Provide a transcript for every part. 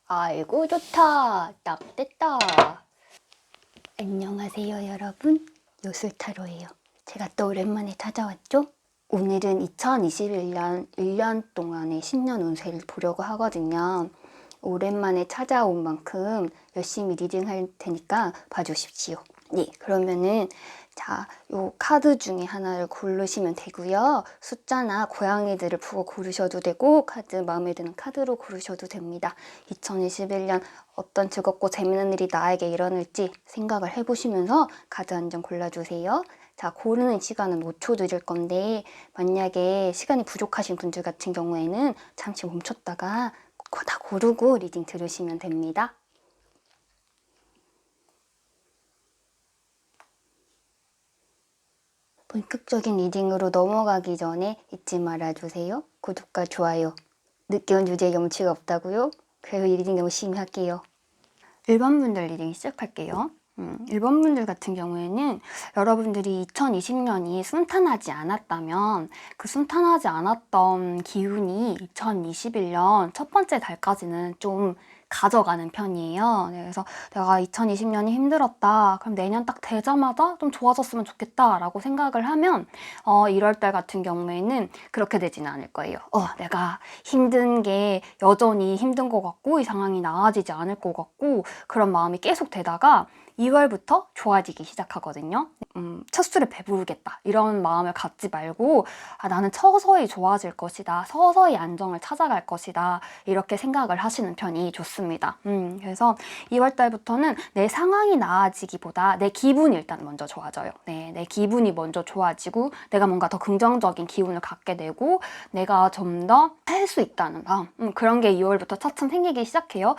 아이고 좋다. 딱 됐다. 안녕하세요 여러분. 요술타로예요. 제가 또 오랜만에 찾아왔죠? 오늘은 2021년 1년 동안의 신년 운세를 보려고 하거든요. 오랜만에 찾아온 만큼 열심히 리딩할 테니까 봐주십시오. 네, 그러면은 자, 요 카드 중에 하나를 고르시면 되고요. 숫자나 고양이들을 보고 고르셔도 되고 카드 마음에 드는 카드로 고르셔도 됩니다. 2021년 어떤 즐겁고 재밌는 일이 나에게 일어날지 생각을 해보시면서 카드 한 장 골라주세요. 자, 고르는 시간은 5초 드릴 건데 만약에 시간이 부족하신 분들 같은 경우에는 잠시 멈췄다가 다 고르고 리딩 들으시면 됩니다. 본격적인 리딩으로 넘어가기 전에 잊지 말아주세요. 구독과 좋아요. 늦게 온 주제에 염치가 없다고요? 그래서 리딩 열심히 할게요. 1번 분들 리딩 시작할게요. 1번 분들 같은 경우에는 여러분들이 2020년이 순탄하지 않았다면 그 순탄하지 않았던 기운이 2021년 첫 번째 달까지는 좀 가져가는 편이에요. 그래서 내가 2020년이 힘들었다. 그럼 내년 딱 되자마자 좀 좋아졌으면 좋겠다 라고 생각을 하면 1월달 같은 경우에는 그렇게 되지는 않을 거예요. 내가 힘든 게 여전히 힘든 것 같고 이 상황이 나아지지 않을 것 같고 그런 마음이 계속 되다가 2월부터 좋아지기 시작하거든요. 첫술에 배부르겠다 이런 마음을 갖지 말고 나는 서서히 좋아질 것이다. 서서히 안정을 찾아갈 것이다. 이렇게 생각을 하시는 편이 좋습니다. 그래서 2월달부터는 내 상황이 나아지기보다 내 기분이 일단 먼저 좋아져요. 네, 내 기분이 먼저 좋아지고 내가 뭔가 더 긍정적인 기운을 갖게 되고 내가 좀 더 할 수 있다는 마음 그런 게 2월부터 차츰 생기기 시작해요.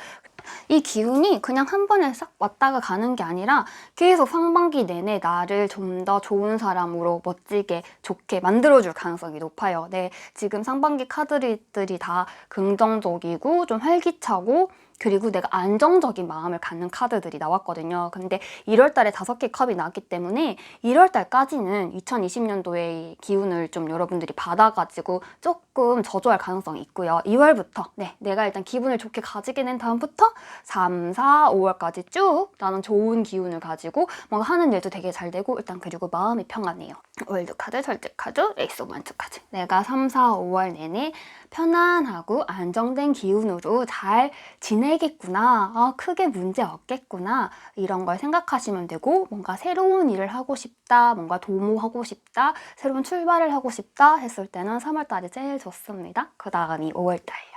이 기운이 그냥 한 번에 싹 왔다가 가는 게 아니라 계속 상반기 내내 나를 좀 더 좋은 사람으로 멋지게 좋게 만들어줄 가능성이 높아요. 네, 지금 상반기 카드들이 다 긍정적이고 좀 활기차고 그리고 내가 안정적인 마음을 갖는 카드들이 나왔거든요. 근데 1월달에 5개 컵이 나왔기 때문에 1월달까지는 2020년도의 기운을 좀 여러분들이 받아가지고 조금 저조할 가능성이 있고요. 2월부터 내가 일단 기분을 좋게 가지게 된 다음부터 3, 4, 5월까지 쭉 나는 좋은 기운을 가지고 뭔가 하는 일도 되게 잘 되고 일단 그리고 마음이 평안해요. 월드카드, 절제카드, 에이스 오브 원츠 카드. 내가 3, 4, 5월 내내 편안하고 안정된 기운으로 잘 지내겠구나, 크게 문제 없겠구나 이런 걸 생각하시면 되고 뭔가 새로운 일을 하고 싶다, 뭔가 도모하고 싶다, 새로운 출발을 하고 싶다 했을 때는 3월달이 제일 좋습니다. 그 다음이 5월달이에요.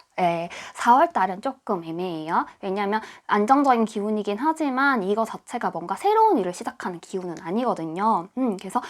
4월달은 조금 애매해요. 왜냐하면 안정적인 기운이긴 하지만 이거 자체가 뭔가 새로운 일을 시작하는 기운은 아니거든요. 그래서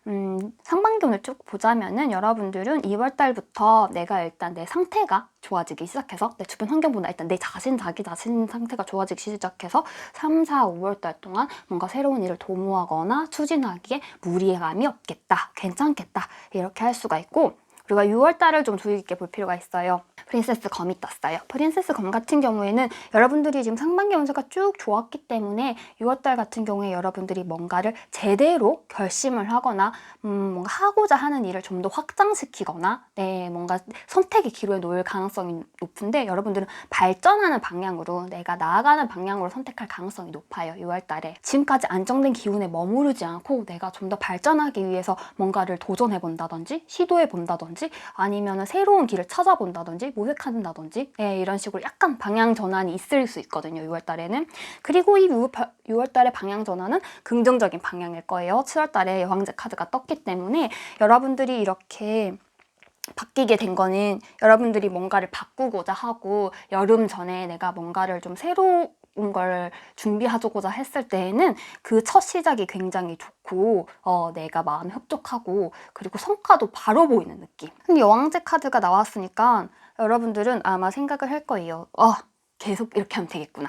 상반기운을 쭉 보자면은 여러분들은 2월달부터 내가 일단 내 상태가 좋아지기 시작해서 내 주변 환경보다 일단 내 자신, 자기 자신 상태가 좋아지기 시작해서 3, 4, 5월달 동안 뭔가 새로운 일을 도모하거나 추진하기에 무리감이 없겠다, 괜찮겠다 이렇게 할 수가 있고 우리가 6월달을 좀 주의 깊게 볼 필요가 있어요. 프린세스 검이 떴어요. 프린세스 검 같은 경우에는 여러분들이 지금 상반기 운세가 쭉 좋았기 때문에 6월달 같은 경우에 여러분들이 뭔가를 제대로 결심을 하거나 뭔가 하고자 하는 일을 좀 더 확장시키거나 뭔가 선택의 기로에 놓일 가능성이 높은데 여러분들은 발전하는 방향으로 내가 나아가는 방향으로 선택할 가능성이 높아요. 6월달에 지금까지 안정된 기운에 머무르지 않고 내가 좀 더 발전하기 위해서 뭔가를 도전해 본다든지 시도해 본다든지 아니면 새로운 길을 찾아본다든지 모색한다든지 이런 식으로 약간 방향 전환이 있을 수 있거든요. 6월달에는. 그리고 이 6월달의 방향 전환은 긍정적인 방향일 거예요. 7월달에 여왕제 카드가 떴기 때문에 여러분들이 이렇게 바뀌게 된 거는 여러분들이 뭔가를 바꾸고자 하고 여름 전에 내가 뭔가를 좀 새로운 걸 준비하고자 했을 때에는 그 첫 시작이 굉장히 좋고 내가 마음이 흡족하고 그리고 성과도 바로 보이는 느낌. 근데 여왕제 카드가 나왔으니까 여러분들은 아마 생각을 할 거예요. 계속 이렇게 하면 되겠구나.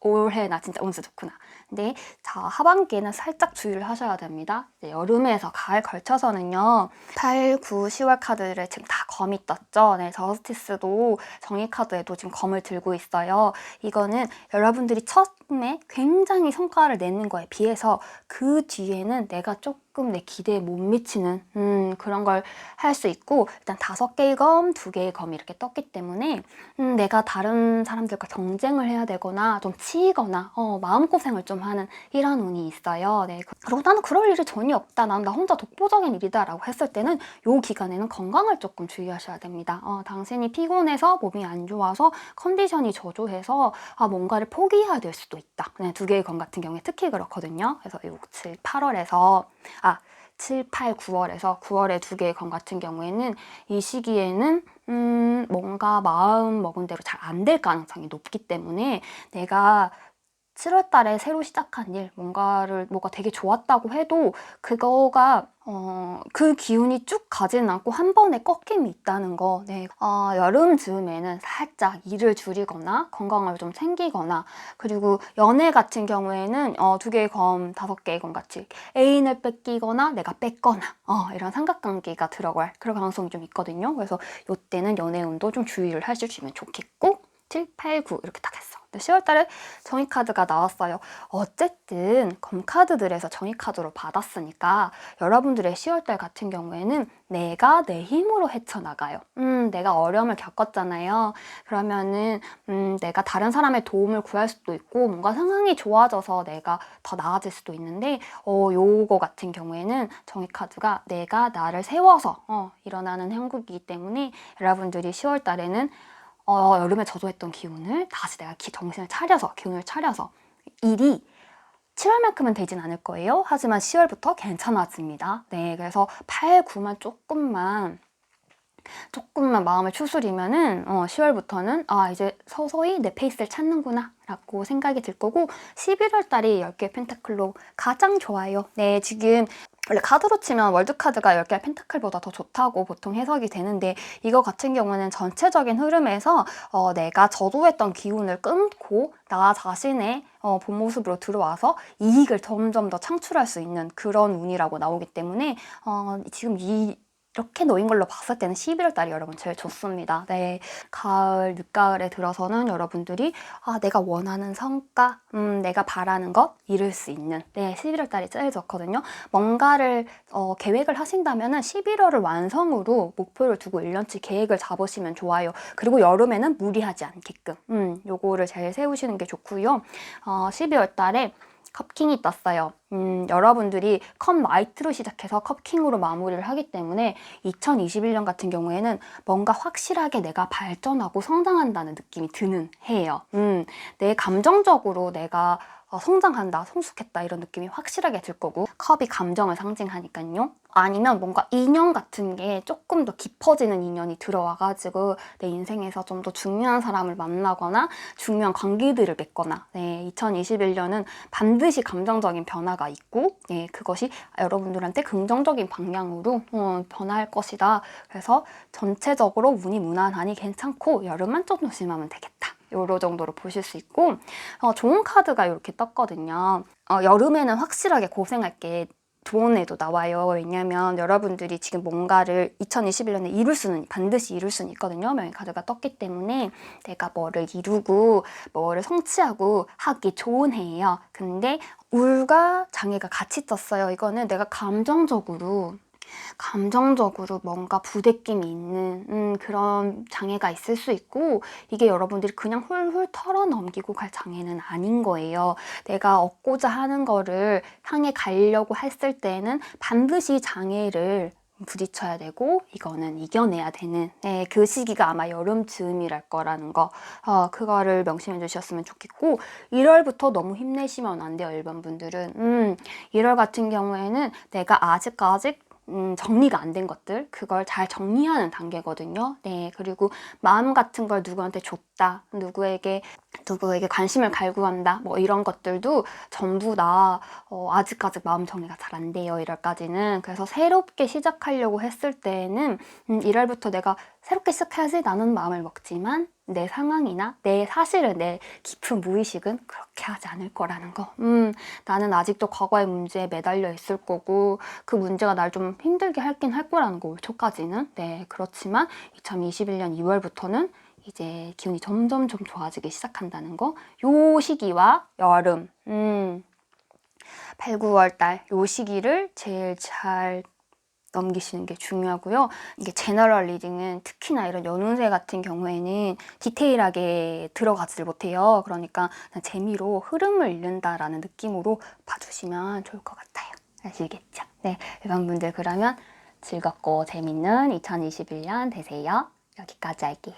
올해 나 진짜 운수 좋구나. 근데 자, 하반기에는 살짝 주의를 하셔야 됩니다. 이제 여름에서 가을 걸쳐서는요. 8, 9, 10월 카드를 지금 다 검이 떴죠. 네, 저스티스도 정의 카드에도 지금 검을 들고 있어요. 이거는 여러분들이 처음에 굉장히 성과를 내는 거에 비해서 그 뒤에는 내가 조금 내 기대에 못 미치는 그런 걸 할 수 있고, 일단 5개의 검, 2개의 검이 이렇게 떴기 때문에 내가 다른 사람들과 경쟁을 해야 되거나 좀 치이거나 마음고생을 좀 하는 이런 운이 있어요. 네. 그리고 나는 그럴 일이 전혀 없다. 난 나 혼자 독보적인 일이다 라고 했을 때는 이 기간에는 건강을 조금 주의하셔야 됩니다. 당신이 피곤해서 몸이 안 좋아서 컨디션이 저조해서 뭔가를 포기해야 될 수도 있다. 네, 2개의 검 같은 경우에 특히 그렇거든요. 그래서 6, 7, 8월에서 7, 8, 9월에서 9월에 2개의 검 같은 경우에는 이 시기에는 뭔가 마음 먹은 대로 잘 안 될 가능성이 높기 때문에 내가 7월 달에 새로 시작한 일, 뭐가 되게 좋았다고 해도 그거가 그 기운이 쭉 가지는 않고 한 번에 꺾임이 있다는 거. 네. 여름 즈음에는 살짝 일을 줄이거나 건강을 좀 챙기거나, 그리고 연애 같은 경우에는 2개의 검, 5개의 검 같이 애인을 뺏기거나 내가 뺏거나 이런 삼각관계가 들어갈 그런 가능성이 좀 있거든요. 그래서 이때는 연애운도 좀 주의를 해주시면 좋겠고, 7, 8, 9 이렇게 딱 했어. 10월 달에 정의카드가 나왔어요. 어쨌든 검카드들에서 정의카드로 받았으니까 여러분들의 10월 달 같은 경우에는 내가 내 힘으로 헤쳐나가요. 내가 어려움을 겪었잖아요. 그러면은 내가 다른 사람의 도움을 구할 수도 있고 뭔가 상황이 좋아져서 내가 더 나아질 수도 있는데 요거 같은 경우에는 정의카드가 내가 나를 세워서 일어나는 형국이기 때문에 여러분들이 10월 달에는 여름에 저조했던 기운을 다시 내가 정신을 차려서 기운을 차려서 일이 7월만큼은 되진 않을 거예요. 하지만 10월부터 괜찮아집니다. 네, 그래서 8, 9만 조금만 마음을 추스리면은 10월부터는 이제 서서히 내 페이스를 찾는구나 라고 생각이 들 거고, 11월 달이 10개의 펜타클로 가장 좋아요. 네, 지금 원래 카드로 치면 월드카드가 10개의 펜타클보다 더 좋다고 보통 해석이 되는데, 이거 같은 경우는 전체적인 흐름에서 내가 저조했던 기운을 끊고 나 자신의 본 모습으로 들어와서 이익을 점점 더 창출할 수 있는 그런 운이라고 나오기 때문에 지금 이렇게 놓인 걸로 봤을 때는 11월 달이 여러분 제일 좋습니다. 네, 가을, 늦가을에 들어서는 여러분들이 내가 원하는 성과, 내가 바라는 것 이룰 수 있는 11월 달이 제일 좋거든요. 뭔가를 계획을 하신다면 11월을 완성으로 목표를 두고 1년치 계획을 잡으시면 좋아요. 그리고 여름에는 무리하지 않게끔 요거를 잘 세우시는 게 좋고요. 12월 달에 컵킹이 떴어요. 여러분들이 컵 라이트로 시작해서 컵킹으로 마무리를 하기 때문에 2021년 같은 경우에는 뭔가 확실하게 내가 발전하고 성장한다는 느낌이 드는 해예요. 내 감정적으로 내가 성장한다, 성숙했다 이런 느낌이 확실하게 들 거고, 컵이 감정을 상징하니까요. 아니면 뭔가 인연 같은 게 조금 더 깊어지는 인연이 들어와가지고 내 인생에서 좀 더 중요한 사람을 만나거나 중요한 관계들을 맺거나, 2021년은 반드시 감정적인 변화가 있고 그것이 여러분들한테 긍정적인 방향으로 변화할 것이다. 그래서 전체적으로 운이 무난하니 괜찮고 여름만 좀 조심하면 되겠다. 요로 정도로 보실 수 있고, 좋은 카드가 이렇게 떴거든요. 여름에는 확실하게 고생할 게 좋은 애도 나와요. 왜냐면 여러분들이 지금 뭔가를 2021년에 반드시 이룰 수는 있거든요. 명예카드가 떴기 때문에 내가 뭐를 이루고 뭐를 성취하고 하기 좋은 해예요. 근데 울과 장애가 같이 떴어요. 이거는 내가 감정적으로 뭔가 부대낌이 있는 그런 장애가 있을 수 있고, 이게 여러분들이 그냥 훌훌 털어넘기고 갈 장애는 아닌 거예요. 내가 얻고자 하는 거를 향해 가려고 했을 때는 반드시 장애를 부딪혀야 되고 이거는 이겨내야 되는 그 시기가 아마 여름 즈음이랄 거라는 거, 그거를 명심해 주셨으면 좋겠고, 1월부터 너무 힘내시면 안 돼요. 일반 분들은 1월 같은 경우에는 내가 아직 정리가 안 된 것들, 그걸 잘 정리하는 단계거든요. 네, 그리고 마음 같은 걸 누구한테 줬다, 누구에게 관심을 갈구한다, 뭐 이런 것들도 전부 다 아직까지 마음 정리가 잘 안 돼요. 1월까지는. 그래서 새롭게 시작하려고 했을 때는 1월부터 내가 새롭게 시작해야지 나는 마음을 먹지만 내 상황이나 사실은 내 깊은 무의식은 그렇게 하지 않을 거라는 거. 나는 아직도 과거의 문제에 매달려 있을 거고 그 문제가 날 좀 힘들게 할긴 할 거라는 거, 올 초까지는. 네, 그렇지만 2021년 2월부터는 이제 기운이 점점 좀 좋아지기 시작한다는 거. 요 시기와 여름, 8, 9월 달 요 시기를 제일 잘 넘기시는 게 중요하고요. 이게 제너럴 리딩은 특히나 이런 연운세 같은 경우에는 디테일하게 들어가지를 못해요. 그러니까 그냥 재미로 흐름을 읽는다라는 느낌으로 봐주시면 좋을 것 같아요. 아시겠죠? 네, 일반 분들 그러면 즐겁고 재밌는 2021년 되세요. 여기까지 할게요.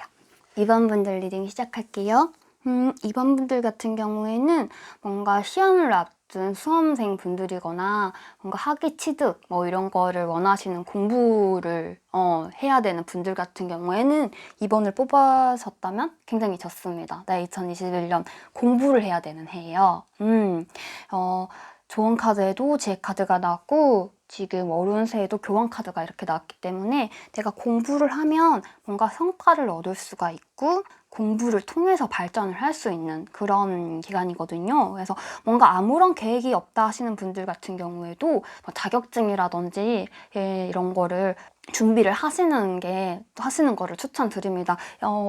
2번 분들 리딩 시작할게요. 2번 분들 같은 경우에는 뭔가 시험을 앞둔 수험생 분들이거나 뭔가 학위 취득 뭐 이런 거를 원하시는 공부를 해야 되는 분들 같은 경우에는 2번을 뽑아셨다면 굉장히 좋습니다. 네, 2021년 공부를 해야 되는 해예요. 좋은 카드에도 제 카드가 나왔고 지금 어른새에도 교환 카드가 이렇게 나왔기 때문에 내가 공부를 하면 뭔가 성과를 얻을 수가 있고 공부를 통해서 발전을 할 수 있는 그런 기간이거든요. 그래서 뭔가 아무런 계획이 없다 하시는 분들 같은 경우에도 뭐 자격증이라든지 이런 거를 준비를 하시는 거를 추천드립니다.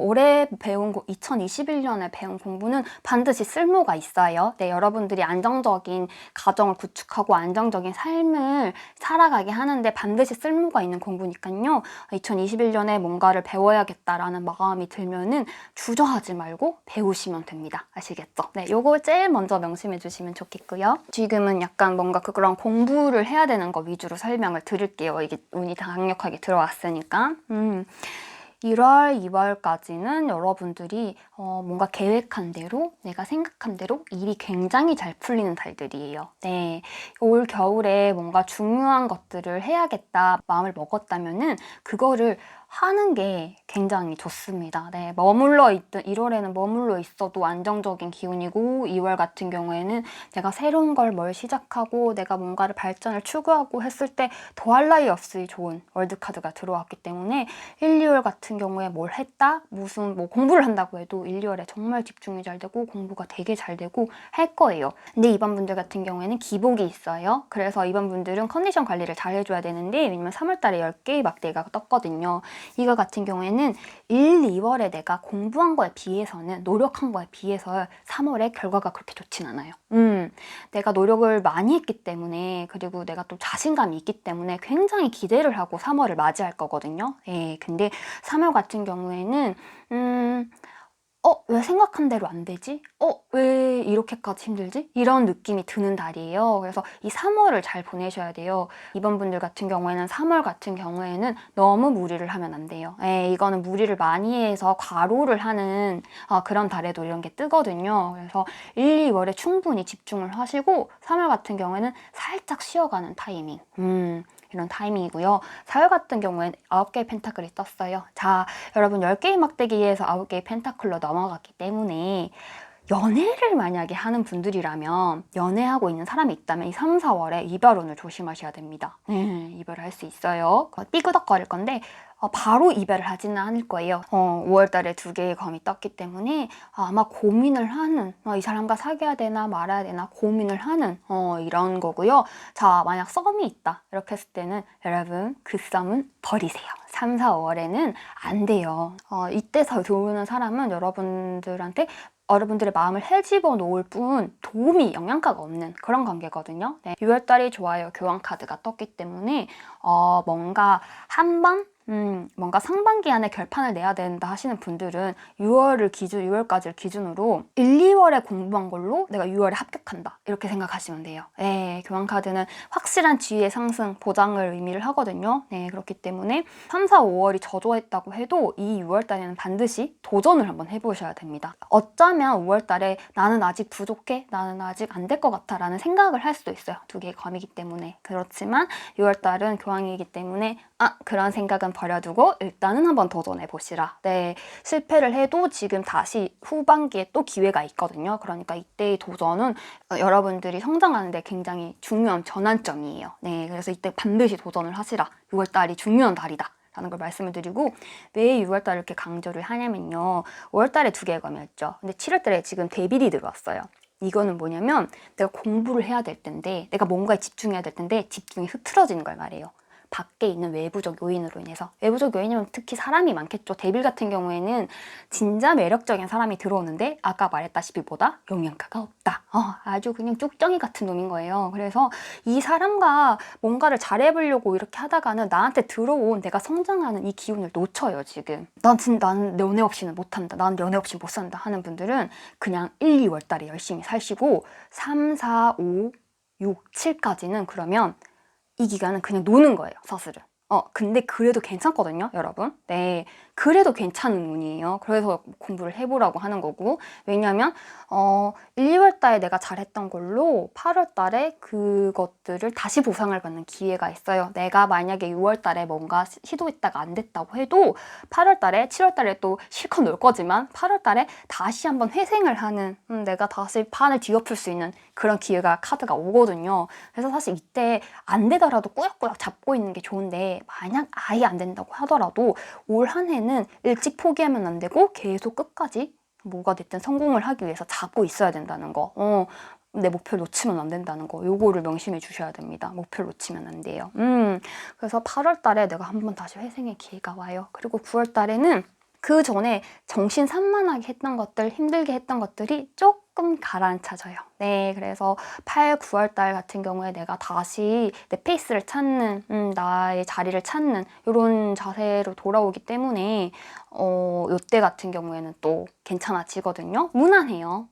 올해 배운 2021년에 배운 공부는 반드시 쓸모가 있어요. 네, 여러분들이 안정적인 가정을 구축하고 안정적인 삶을 살아가게 하는데 반드시 쓸모가 있는 공부니까요. 2021년에 뭔가를 배워야겠다라는 마음이 들면은 주저하지 말고 배우시면 됩니다. 아시겠죠? 네, 요거 제일 먼저 명심해 주시면 좋겠고요. 지금은 약간 뭔가 그런 공부를 해야 되는 거 위주로 설명을 드릴게요. 이게 운이 강력하게 들어왔으니까. 1월, 2월까지는 여러분들이 뭔가 계획한 대로, 내가 생각한 대로 일이 굉장히 잘 풀리는 달들이에요. 네, 올 겨울에 뭔가 중요한 것들을 해야겠다 마음을 먹었다면은 그거를 하는 게 굉장히 좋습니다. 네, 1월에는 머물러 있어도 안정적인 기운이고 2월 같은 경우에는 내가 새로운 걸 시작하고 내가 뭔가를 발전을 추구하고 했을 때 더할 나위 없이 좋은 월드카드가 들어왔기 때문에 1, 2월 같은 경우에 뭘 했다? 무슨 공부를 한다고 해도 1, 2월에 정말 집중이 잘 되고 공부가 되게 잘 되고 할 거예요. 근데 이번 분들 같은 경우에는 기복이 있어요. 그래서 이번 분들은 컨디션 관리를 잘 해줘야 되는데 왜냐면 3월달에 10개의 막대기가 떴거든요. 이거 같은 경우에는 1, 2월에 내가 공부한 거에 비해서는 노력한 거에 비해서 3월에 결과가 그렇게 좋진 않아요. 내가 노력을 많이 했기 때문에 그리고 내가 또 자신감이 있기 때문에 굉장히 기대를 하고 3월을 맞이할 거거든요. 예, 근데 3월 같은 경우에는 왜 생각한 대로 안 되지? 왜 이렇게까지 힘들지? 이런 느낌이 드는 달이에요. 그래서 이 3월을 잘 보내셔야 돼요. 이번 분들 같은 경우에는 3월 같은 경우에는 너무 무리를 하면 안 돼요. 이거는 무리를 많이 해서 과로를 하는 그런 달에도 이런 게 뜨거든요. 그래서 1, 2월에 충분히 집중을 하시고 3월 같은 경우에는 살짝 쉬어가는 타이밍. 이런 타이밍이고요. 4월 같은 경우엔 9개의 펜타클이 떴어요. 자, 여러분 10개의 막대기에서 9개의 펜타클로 넘어갔기 때문에 연애를 만약에 하는 분들이라면 연애하고 있는 사람이 있다면 이 3, 4월에 이별운을 조심하셔야 됩니다. 이별을 할 수 있어요. 삐그덕거릴 건데 바로 이별을 하지는 않을 거예요. 5월달에 2개의 검이 떴기 때문에 아마 고민을 하는 이 사람과 사귀어야 되나 말아야 되나 고민을 하는 이런 거고요. 자, 만약 썸이 있다 이렇게 했을 때는 여러분 그 썸은 버리세요. 3, 4, 5월에는 안 돼요. 이때서 들어오는 사람은 여러분들의 마음을 헤집어 놓을 뿐 도움이 영양가가 없는 그런 관계거든요. 네, 6월달이 좋아요. 교환 카드가 떴기 때문에 뭔가 뭔가 상반기 안에 결판을 내야 된다 하시는 분들은 6월까지를 기준으로 1, 2월에 공부한 걸로 내가 6월에 합격한다 이렇게 생각하시면 돼요. 네, 교환카드는 확실한 지위의 상승 보장을 의미를 하거든요. 네, 그렇기 때문에 3, 4, 5월이 저조했다고 해도 이 6월달에는 반드시 도전을 한번 해보셔야 됩니다. 어쩌면 5월달에 나는 아직 부족해, 나는 아직 안 될 것 같아 라는 생각을 할 수도 있어요. 2개의 검이기 때문에. 그렇지만 6월달은 교환이기 때문에 그런 생각은 버려두고 일단은 한번 도전해 보시라. 네, 실패를 해도 지금 다시 후반기에 또 기회가 있거든요. 그러니까 이때의 도전은 여러분들이 성장하는 데 굉장히 중요한 전환점이에요. 네, 그래서 이때 반드시 도전을 하시라. 6월달이 중요한 달이다. 라는 걸 말씀을 드리고, 왜 6월달을 이렇게 강조를 하냐면요. 5월달에 두 개의 검이었죠. 근데 7월달에 지금 데빌이 들어왔어요. 이거는 뭐냐면 내가 공부를 해야 될 텐데, 내가 뭔가에 집중해야 될 텐데 집중이 흐트러지는 걸 말해요. 밖에 있는 외부적 요인으로 인해서. 외부적 요인이면 특히 사람이 많겠죠. 데빌 같은 경우에는 진짜 매력적인 사람이 들어오는데 아까 말했다시피 뭐다? 영양가가 없다. 아주 그냥 쪽정이 같은 놈인 거예요. 그래서 이 사람과 뭔가를 잘해보려고 이렇게 하다가는 나한테 들어온 내가 성장하는 이 기운을 놓쳐요, 지금. 난 연애 없이는 못한다. 난 연애 없이 못 산다 하는 분들은 그냥 1, 2월 달에 열심히 사시고 3, 4, 5, 6, 7까지는 그러면 이 기간은 그냥 노는 거예요, 사실은. 근데 그래도 괜찮거든요, 여러분. 네, 그래도 괜찮은 운이에요. 그래서 공부를 해보라고 하는 거고. 왜냐면 1, 2월 달에 내가 잘했던 걸로 8월 달에 그것들을 다시 보상을 받는 기회가 있어요. 내가 만약에 6월 달에 뭔가 시도했다가 안 됐다고 해도 8월 달에, 7월 달에 또 실컷 놀 거지만 8월 달에 다시 한번 회생을 하는, 내가 다시 판을 뒤엎을 수 있는 그런 기회가, 카드가 오거든요. 그래서 사실 이때 안 되더라도 꾸역꾸역 잡고 있는 게 좋은데, 만약 아예 안 된다고 하더라도 올 한 해는 일찍 포기하면 안 되고 계속 끝까지 뭐가 됐든 성공을 하기 위해서 잡고 있어야 된다는 거. 내 목표를 놓치면 안 된다는 거. 요거를 명심해 주셔야 됩니다. 목표를 놓치면 안 돼요. 그래서 8월 달에 내가 한번 다시 회생의 기회가 와요. 그리고 9월 달에는 그 전에 정신 산만하게 했던 것들, 힘들게 했던 것들이 조금 가라앉혀져요. 네, 그래서 8, 9월 달 같은 경우에 내가 다시 내 페이스를 찾는, 나의 자리를 찾는 이런 자세로 돌아오기 때문에 요때 같은 경우에는 또 괜찮아지거든요. 무난해요.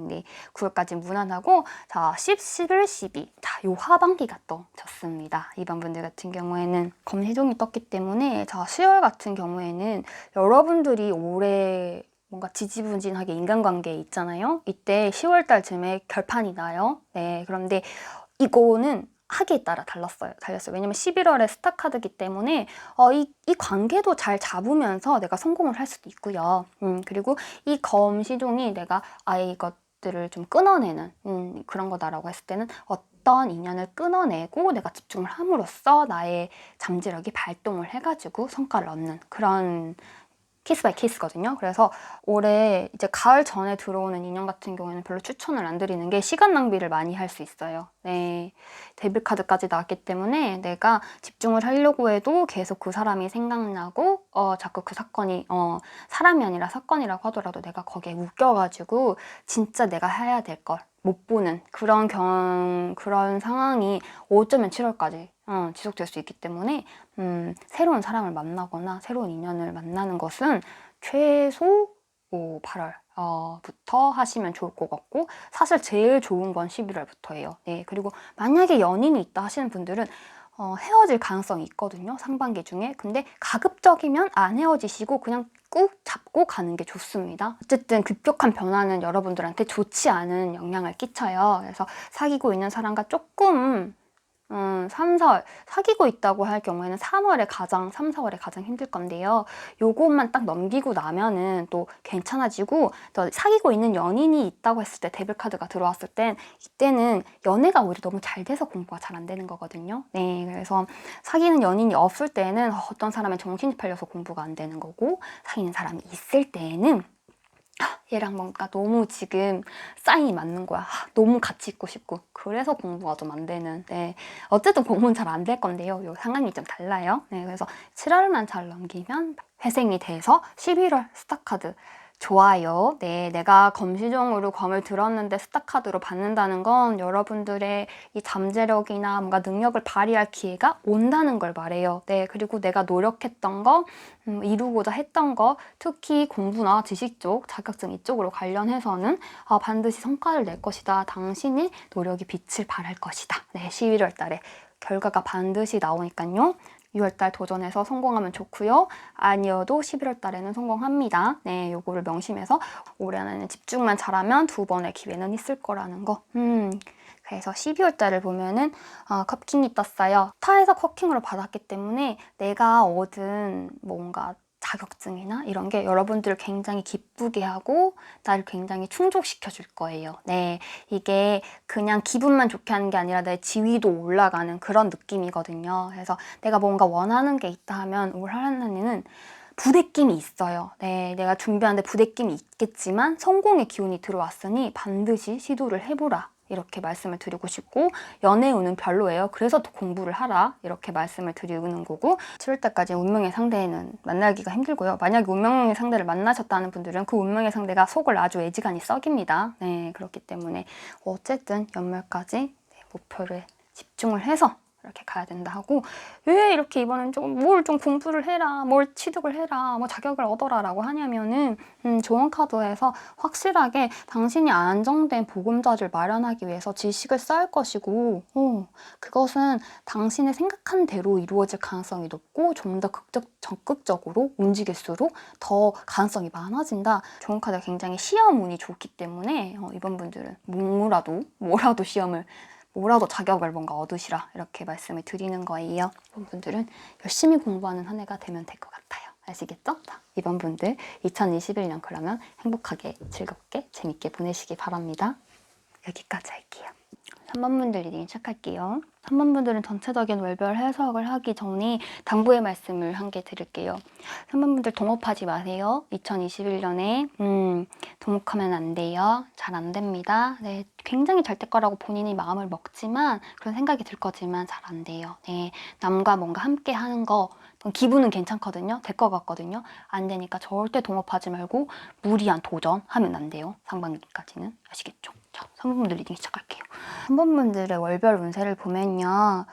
네, 9월까지 무난하고, 자, 10, 11, 12. 자, 요 하반기가 또 좋습니다. 이번 분들 같은 경우에는 검시종이 떴기 때문에, 자, 10월 같은 경우에는 여러분들이 올해 뭔가 지지부진하게 인간관계에 있잖아요. 이때 10월 달쯤에 결판이 나요. 네, 그런데 이거는 하기에 따라 달랐어요. 왜냐면 11월에 스타카드기 때문에 이 관계도 잘 잡으면서 내가 성공을 할 수도 있고요. 그리고 이 검시종이 내가 아예 이것들을 좀 끊어내는 그런 거다라고 했을 때는 어떤 인연을 끊어내고 내가 집중을 함으로써 나의 잠재력이 발동을 해가지고 성과를 얻는 그런 케이스 바이 케이스거든요. 그래서 올해 이제 가을 전에 들어오는 인연 같은 경우에는 별로 추천을 안 드리는 게 시간 낭비를 많이 할 수 있어요. 네, 데빌 카드까지 나왔기 때문에 내가 집중을 하려고 해도 계속 그 사람이 생각나고 자꾸 그 사건이 사람이 아니라 사건이라고 하더라도 내가 거기에 웃겨가지고 진짜 내가 해야 될 걸 못 보는 그런 상황이 어쩌면 7월까지 지속될 수 있기 때문에 새로운 사람을 만나거나 새로운 인연을 만나는 것은 최소 8월 부터 하시면 좋을 것 같고, 사실 제일 좋은 건 11월부터예요. 네, 그리고 만약에 연인이 있다 하시는 분들은 헤어질 가능성이 있거든요, 상반기 중에. 근데 가급적이면 안 헤어지시고 그냥 꾹 잡고 가는 게 좋습니다. 어쨌든 급격한 변화는 여러분들한테 좋지 않은 영향을 끼쳐요. 그래서 사귀고 있는 사람과 조금 3, 4월 사귀고 있다고 할 경우에는 3, 4월에 가장 힘들 건데요. 요것만 딱 넘기고 나면은 또 괜찮아지고, 또 사귀고 있는 연인이 있다고 했을 때 데빌 카드가 들어왔을 땐 이때는 연애가 오히려 너무 잘 돼서 공부가 잘 안 되는 거거든요. 네, 그래서 사귀는 연인이 없을 때는 어떤 사람의 정신이 팔려서 공부가 안 되는 거고, 사귀는 사람이 있을 때는 얘랑 뭔가 너무 지금 사인이 맞는 거야. 너무 같이 있고 싶고. 그래서 공부가 좀 안 되는. 네. 어쨌든 공부는 잘 안 될 건데요. 요 상황이 좀 달라요. 네. 그래서 7월만 잘 넘기면 회생이 돼서 11월 스타카드 좋아요. 네, 내가 검시종으로 검을 들었는데 스타카드로 받는다는 건 여러분들의 이 잠재력이나 뭔가 능력을 발휘할 기회가 온다는 걸 말해요. 네, 그리고 내가 노력했던 거, 이루고자 했던 거, 특히 공부나 지식 쪽, 자격증 이쪽으로 관련해서는 반드시 성과를 낼 것이다. 당신의 노력이 빛을 발할 것이다. 네, 11월 달에 결과가 반드시 나오니까요. 6월달 도전해서 성공하면 좋고요. 아니어도 11월 달에는 성공합니다. 네, 요거를 명심해서 올해는 집중만 잘하면 2번의 기회는 있을 거라는 거. 그래서 12월 달을 보면은 컵킹이 떴어요. 타에서 컵킹으로 받았기 때문에 내가 얻은 뭔가 자격증이나 이런 게 여러분들을 굉장히 기쁘게 하고 나를 굉장히 충족시켜 줄 거예요. 네, 이게 그냥 기분만 좋게 하는 게 아니라 내 지위도 올라가는 그런 느낌이거든요. 그래서 내가 뭔가 원하는 게 있다 하면 올 한 해는 부대낌이 있어요. 네, 내가 준비하는데 부대낌이 있겠지만 성공의 기운이 들어왔으니 반드시 시도를 해보라. 이렇게 말씀을 드리고 싶고, 연애운은 별로예요. 그래서 더 공부를 하라. 이렇게 말씀을 드리는 거고, 7월달까지 운명의 상대는 만나기가 힘들고요. 만약에 운명의 상대를 만나셨다는 분들은 그 운명의 상대가 속을 아주 애지간히 썩입니다. 네, 그렇기 때문에 어쨌든 연말까지 목표를 집중을 해서 이렇게 가야 된다 하고, 왜 이렇게 이번엔 뭘 좀 공부를 해라, 뭘 취득을 해라, 뭐 자격을 얻어라 라고 하냐면은 조언 카드에서 확실하게 당신이 안정된 보금자리를 마련하기 위해서 지식을 쌓을 것이고, 그것은 당신의 생각한 대로 이루어질 가능성이 높고 좀 더 적극적으로 움직일수록 더 가능성이 많아진다. 조언 카드가 굉장히 시험 운이 좋기 때문에 이번 분들은 뭐라도 시험을 뭐라도 자격을 뭔가 얻으시라 이렇게 말씀을 드리는 거예요. 이번 분들은 열심히 공부하는 한 해가 되면 될 것 같아요. 아시겠죠? 자, 이번 분들 2021년 그러면 행복하게 즐겁게 재밌게 보내시기 바랍니다. 여기까지 할게요. 3번 분들 리딩 시작할게요. 3번 분들은 전체적인 월별 해석을 하기 전에 당부의 말씀을 한 개 드릴게요. 3번 분들 동업하지 마세요. 2021년에 동업하면 안 돼요. 잘 안 됩니다. 네, 굉장히 잘 될 거라고 본인이 마음을 먹지만 그런 생각이 들 거지만 잘 안 돼요. 네, 남과 뭔가 함께 하는 거 기분은 괜찮거든요. 될 것 같거든요. 안 되니까 절대 동업하지 말고 무리한 도전하면 안 돼요. 상반기까지는. 아시겠죠? 자, 3번 분들 리딩 시작할게요. 3번 분들의 월별 운세를 보면요.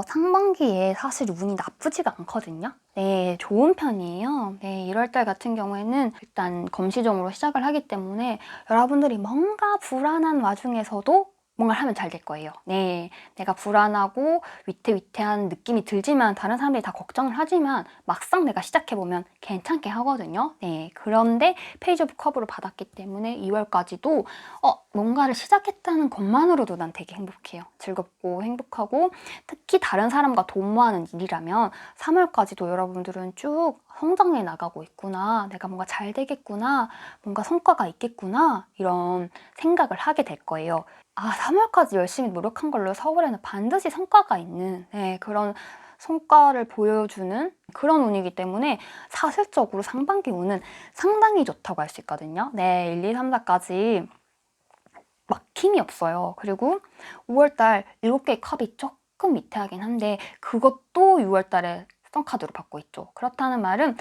상반기에 사실 운이 나쁘지가 않거든요. 네, 좋은 편이에요. 네, 1월달 같은 경우에는 일단 검시점으로 시작을 하기 때문에 여러분들이 뭔가 불안한 와중에서도 뭔가를 하면 잘 될 거예요. 네, 내가 불안하고 위태위태한 느낌이 들지만 다른 사람들이 다 걱정을 하지만 막상 내가 시작해보면 괜찮게 하거든요. 네, 그런데 페이지 오브 컵으로 받았기 때문에 2월까지도 뭔가를 시작했다는 것만으로도 난 되게 행복해요. 즐겁고 행복하고 특히 다른 사람과 도모하는 일이라면 3월까지도 여러분들은 쭉 성장해 나가고 있구나. 내가 뭔가 잘 되겠구나. 뭔가 성과가 있겠구나. 이런 생각을 하게 될 거예요. 3월까지 열심히 노력한 걸로 4월에는 반드시 성과가 있는 그런 성과를 보여주는 그런 운이기 때문에 사실적으로 상반기 운은 상당히 좋다고 할 수 있거든요. 네, 1, 2, 3, 4까지 막힘이 없어요. 그리고 5월달 7개의 컵이 조금 위태하긴 한데 그것도 6월달에 카드로 받고 있죠. 그렇다는 말은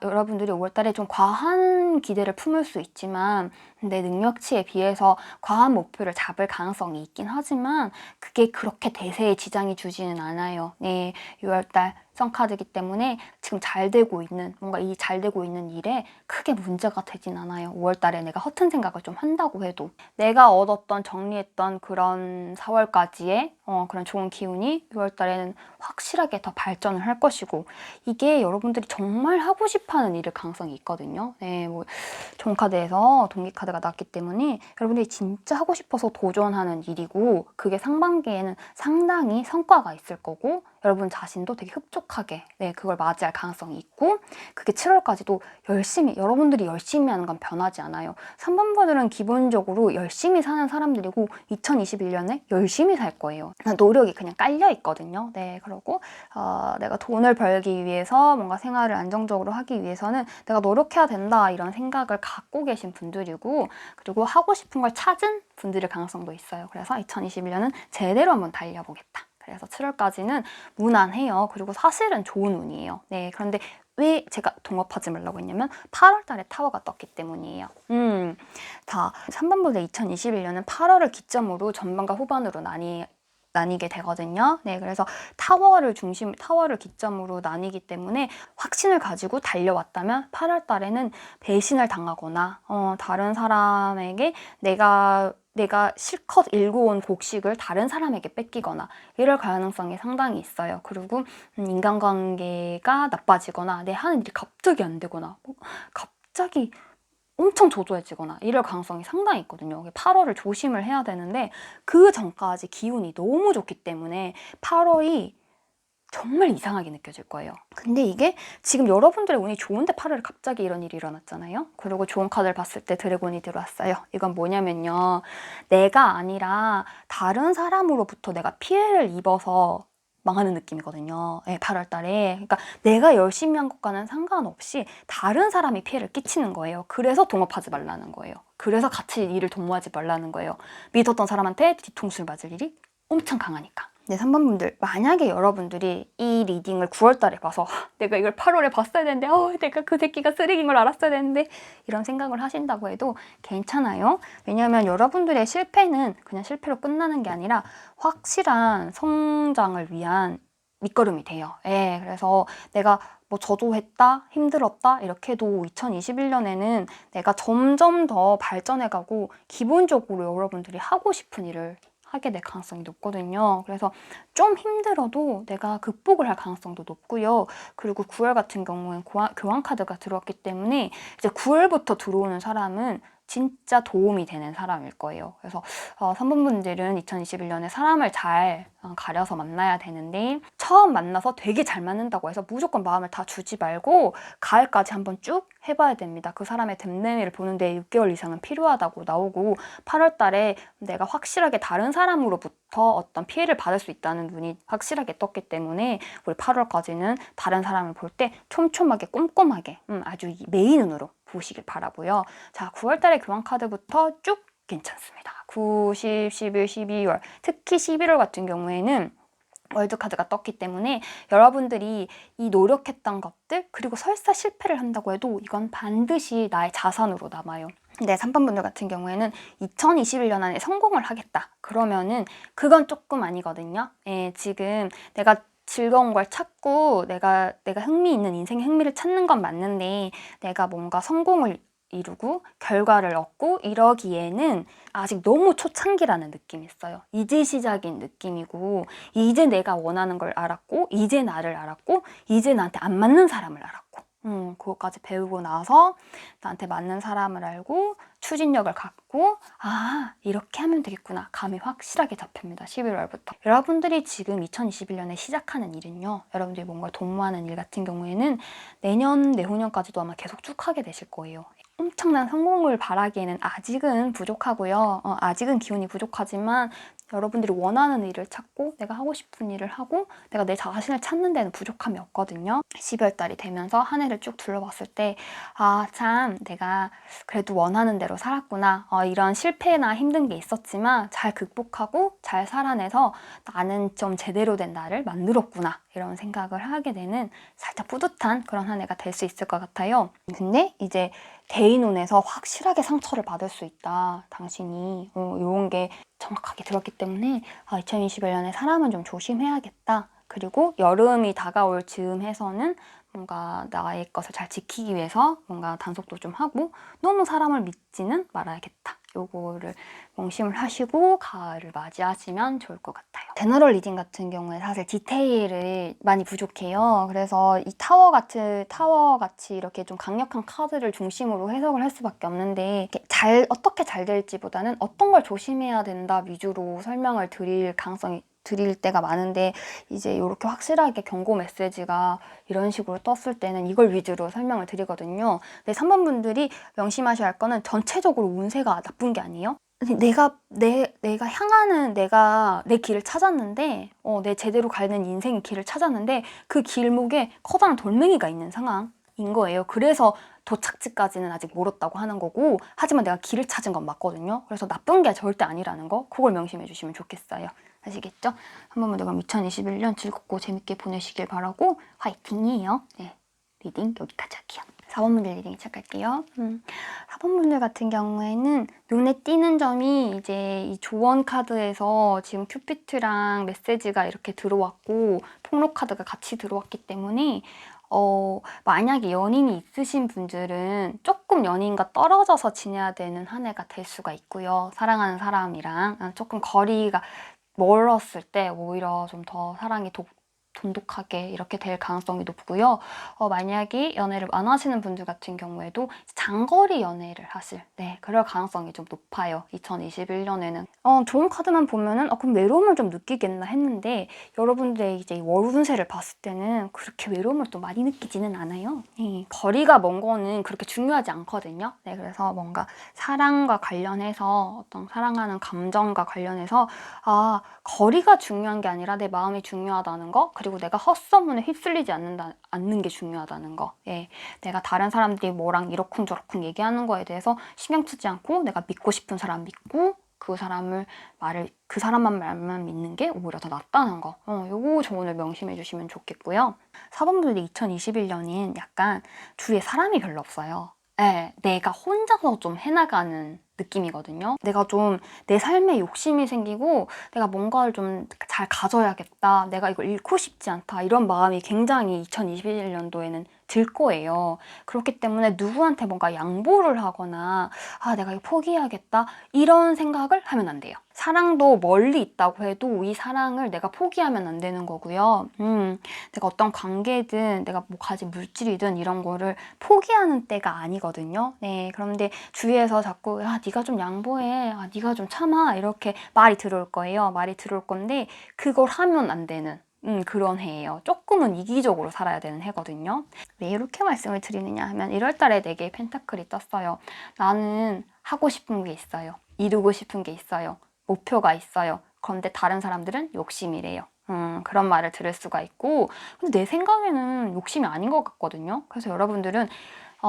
여러분들이 5월달에 좀 과한 기대를 품을 수 있지만 내 능력치에 비해서 과한 목표를 잡을 가능성이 있긴 하지만 그게 그렇게 대세에 지장이 주지는 않아요. 네, 6월달 카드이기 때문에 지금 잘 되고 있는 뭔가 이 잘 되고 있는 일에 크게 문제가 되진 않아요. 5월달에 내가 허튼 생각을 좀 한다고 해도 내가 얻었던 정리했던 그런 4월까지의 그런 좋은 기운이 6월달에는 확실하게 더 발전을 할 것이고 이게 여러분들이 정말 하고 싶어하는 일일 가능성이 있거든요. 네, 뭐 좋은 카드에서 동기 카드가 나왔기 때문에 여러분들이 진짜 하고 싶어서 도전하는 일이고 그게 상반기에는 상당히 성과가 있을 거고 여러분 자신도 되게 흡족하게 그걸 맞이할 가능성이 있고 그게 7월까지도 여러분들이 열심히 하는 건 변하지 않아요. 3번 분들은 기본적으로 열심히 사는 사람들이고 2021년에 열심히 살 거예요. 노력이 그냥 깔려 있거든요. 네, 그리고 내가 돈을 벌기 위해서 뭔가 생활을 안정적으로 하기 위해서는 내가 노력해야 된다 이런 생각을 갖고 계신 분들이고 그리고 하고 싶은 걸 찾은 분들의 가능성도 있어요. 그래서 2021년은 제대로 한번 달려보겠다. 그래서 7월까지는 무난해요. 그리고 사실은 좋은 운이에요. 네, 그런데 왜 제가 동업하지 말라고 했냐면 8월 달에 타워가 떴기 때문이에요. 자, 3번보다 2021년은 8월을 기점으로 전반과 후반으로 나뉘게 되거든요. 네, 그래서 타워를 기점으로 나뉘기 때문에 확신을 가지고 달려왔다면 8월 달에는 배신을 당하거나 다른 사람에게 내가 실컷 일궈온 곡식을 다른 사람에게 뺏기거나 이럴 가능성이 상당히 있어요. 그리고 인간관계가 나빠지거나 내 하는 일이 갑자기 안 되거나 갑자기 엄청 저조해지거나 이럴 가능성이 상당히 있거든요. 8월을 조심을 해야 되는데 그 전까지 기운이 너무 좋기 때문에 8월이 정말 이상하게 느껴질 거예요. 근데 이게 지금 여러분들의 운이 좋은데 8월에 갑자기 이런 일이 일어났잖아요. 그리고 좋은 카드를 봤을 때 드래곤이 들어왔어요. 이건 뭐냐면요. 내가 아니라 다른 사람으로부터 내가 피해를 입어서 망하는 느낌이거든요. 네, 8월 달에. 그러니까 내가 열심히 한 것과는 상관없이 다른 사람이 피해를 끼치는 거예요. 그래서 동업하지 말라는 거예요. 그래서 같이 일을 도모하지 말라는 거예요. 믿었던 사람한테 뒤통수를 맞을 일이 엄청 강하니까. 네, 3번 분들, 만약에 여러분들이 이 리딩을 9월 달에 봐서 내가 이걸 8월에 봤어야 되는데 내가 그 새끼가 쓰레기인 걸 알았어야 되는데 이런 생각을 하신다고 해도 괜찮아요. 왜냐하면 여러분들의 실패는 그냥 실패로 끝나는 게 아니라 확실한 성장을 위한 밑거름이 돼요. 예, 그래서 내가 뭐 저조했다, 힘들었다 이렇게 해도 2021년에는 내가 점점 더 발전해가고 기본적으로 여러분들이 하고 싶은 일을 하게 될 가능성이 높거든요. 그래서 좀 힘들어도 내가 극복을 할 가능성도 높고요. 그리고 9월 같은 경우엔 교환 카드가 들어왔기 때문에 이제 9월부터 들어오는 사람은 진짜 도움이 되는 사람일 거예요. 그래서 3번 분들은 2021년에 사람을 잘 가려서 만나야 되는데 처음 만나서 되게 잘 맞는다고 해서 무조건 마음을 다 주지 말고 가을까지 한번 쭉 해봐야 됩니다. 그 사람의 댐내미를 보는데 6개월 이상은 필요하다고 나오고 8월 달에 내가 확실하게 다른 사람으로부터 어떤 피해를 받을 수 있다는 눈이 확실하게 떴기 때문에 우리 8월까지는 다른 사람을 볼 때 촘촘하게 꼼꼼하게 아주 메인 눈으로 보시길 바라고요. 자, 9월 달에 교환 카드부터 쭉 괜찮습니다. 9, 10, 11, 12월 특히 11월 같은 경우에는 월드카드가 떴기 때문에 여러분들이 이 노력했던 것들 그리고 설사 실패를 한다고 해도 이건 반드시 나의 자산으로 남아요. 근데 3번 분들 같은 경우에는 2021년 안에 성공을 하겠다. 그러면은 그건 조금 아니거든요. 예, 지금 내가 즐거운 걸 찾고 내가 흥미 있는 인생의 흥미를 찾는 건 맞는데 내가 뭔가 성공을 이루고 결과를 얻고 이러기에는 아직 너무 초창기라는 느낌이 있어요. 이제 시작인 느낌이고 이제 내가 원하는 걸 알았고 이제 나를 알았고 이제 나한테 안 맞는 사람을 알았고 그것까지 배우고 나서 나한테 맞는 사람을 알고 추진력을 갖고 이렇게 하면 되겠구나 감이 확실하게 잡힙니다. 11월부터 여러분들이 지금 2021년에 시작하는 일은요, 여러분들이 뭔가 도모하는 일 같은 경우에는 내년 내후년까지도 아마 계속 쭉 하게 되실 거예요. 엄청난 성공을 바라기에는 아직은 부족하고요. 아직은 기운이 부족하지만 여러분들이 원하는 일을 찾고 내가 하고 싶은 일을 하고 내가 내 자신을 찾는 데는 부족함이 없거든요. 12월 달이 되면서 한 해를 쭉 둘러봤을 때 참 내가 그래도 원하는 대로 살았구나. 이런 실패나 힘든 게 있었지만 잘 극복하고 잘 살아내서 나는 좀 제대로 된 나를 만들었구나. 이런 생각을 하게 되는 살짝 뿌듯한 그런 한 해가 될 수 있을 것 같아요. 근데 이제 대인운에서 확실하게 상처를 받을 수 있다. 당신이 이런 게 정확하게 들었기 때문에 2021년에 사람은 좀 조심해야겠다. 그리고 여름이 다가올 즈음해서는 뭔가 나의 것을 잘 지키기 위해서 뭔가 단속도 좀 하고 너무 사람을 믿지는 말아야겠다. 요거를 명심을 하시고 가을을 맞이하시면 좋을 것 같아요. 제너럴 리딩 같은 경우에 사실 디테일을 많이 부족해요. 그래서 이 타워 같이 이렇게 좀 강력한 카드를 중심으로 해석을 할 수밖에 없는데 어떻게 잘 될지보다는 어떤 걸 조심해야 된다 위주로 설명을 드릴 때가 많은데 이제 이렇게 확실하게 경고 메시지가 이런 식으로 떴을 때는 이걸 위주로 설명을 드리거든요. 근데 3번 분들이 명심하셔야 할 거는 전체적으로 운세가 나쁜 게 아니에요. 내가 향하는 내 길을 찾았는데 내 제대로 가는 인생의 길을 찾았는데 그 길목에 커다란 돌멩이가 있는 상황인 거예요. 그래서 도착지까지는 아직 멀었다고 하는 거고 하지만 내가 길을 찾은 건 맞거든요. 그래서 나쁜 게 절대 아니라는 거 그걸 명심해 주시면 좋겠어요. 아시겠죠? 한 번만 더 그럼 2021년 즐겁고 재밌게 보내시길 바라고 화이팅이에요. 네, 리딩 여기까지 할게요. 4번 분들 리딩 시작할게요. 4번 분들 같은 경우에는 눈에 띄는 점이 이제 이 조언 카드에서 지금 큐피트랑 메시지가 이렇게 들어왔고 폭로 카드가 같이 들어왔기 때문에 만약에 연인이 있으신 분들은 조금 연인과 떨어져서 지내야 되는 한 해가 될 수가 있고요. 사랑하는 사람이랑 조금 거리가 멀었을 때 오히려 좀 더 사랑이 돈독하게 이렇게 될 가능성이 높고요. 만약에 연애를 안 하시는 분들 같은 경우에도 장거리 연애를 하실, 그럴 가능성이 좀 높아요. 2021년에는. 좋은 카드만 보면은 그럼 외로움을 좀 느끼겠나 했는데 여러분들의 이제 월운세를 봤을 때는 그렇게 외로움을 또 많이 느끼지는 않아요. 거리가 먼 거는 그렇게 중요하지 않거든요. 그래서 뭔가 사랑과 관련해서 어떤 사랑하는 감정과 관련해서 거리가 중요한 게 아니라 내 마음이 중요하다는 거, 그리고 내가 헛소문에 휩쓸리지 않는 게 중요하다는 거. 내가 다른 사람들이 뭐랑 이러쿵저러쿵 얘기하는 거에 대해서 신경 쓰지 않고 내가 믿고 싶은 사람 믿고 그 사람만 말만 믿는 게 오히려 더 낫다는 거. 요거 조언을 명심해 주시면 좋겠고요. 4번분들 2021년인 약간 주위에 사람이 별로 없어요. 내가 혼자서 좀 해나가는 느낌이거든요. 내가 좀 내 삶에 욕심이 생기고 내가 뭔가를 좀 잘 가져야겠다, 내가 이걸 잃고 싶지 않다, 이런 마음이 굉장히 2021년도에는 들 거예요. 그렇기 때문에 누구한테 뭔가 양보를 하거나 내가 이거 포기해야겠다, 이런 생각을 하면 안 돼요. 사랑도 멀리 있다고 해도 이 사랑을 내가 포기하면 안 되는 거고요. 내가 어떤 관계든 내가 뭐 가진 물질이든 이런 거를 포기하는 때가 아니거든요. 그런데 주위에서 자꾸 네가 좀 양보해, 네가 좀 참아, 이렇게 말이 들어올 거예요. 말이 들어올 건데 그걸 하면 안 되는 그런 해예요. 조금은 이기적으로 살아야 되는 해거든요. 왜 이렇게 말씀을 드리느냐 하면 1월달에 4개의 펜타클이 떴어요. 나는 하고 싶은 게 있어요. 이루고 싶은 게 있어요. 목표가 있어요. 그런데 다른 사람들은 욕심이래요. 그런 말을 들을 수가 있고, 근데 내 생각에는 욕심이 아닌 것 같거든요. 그래서 여러분들은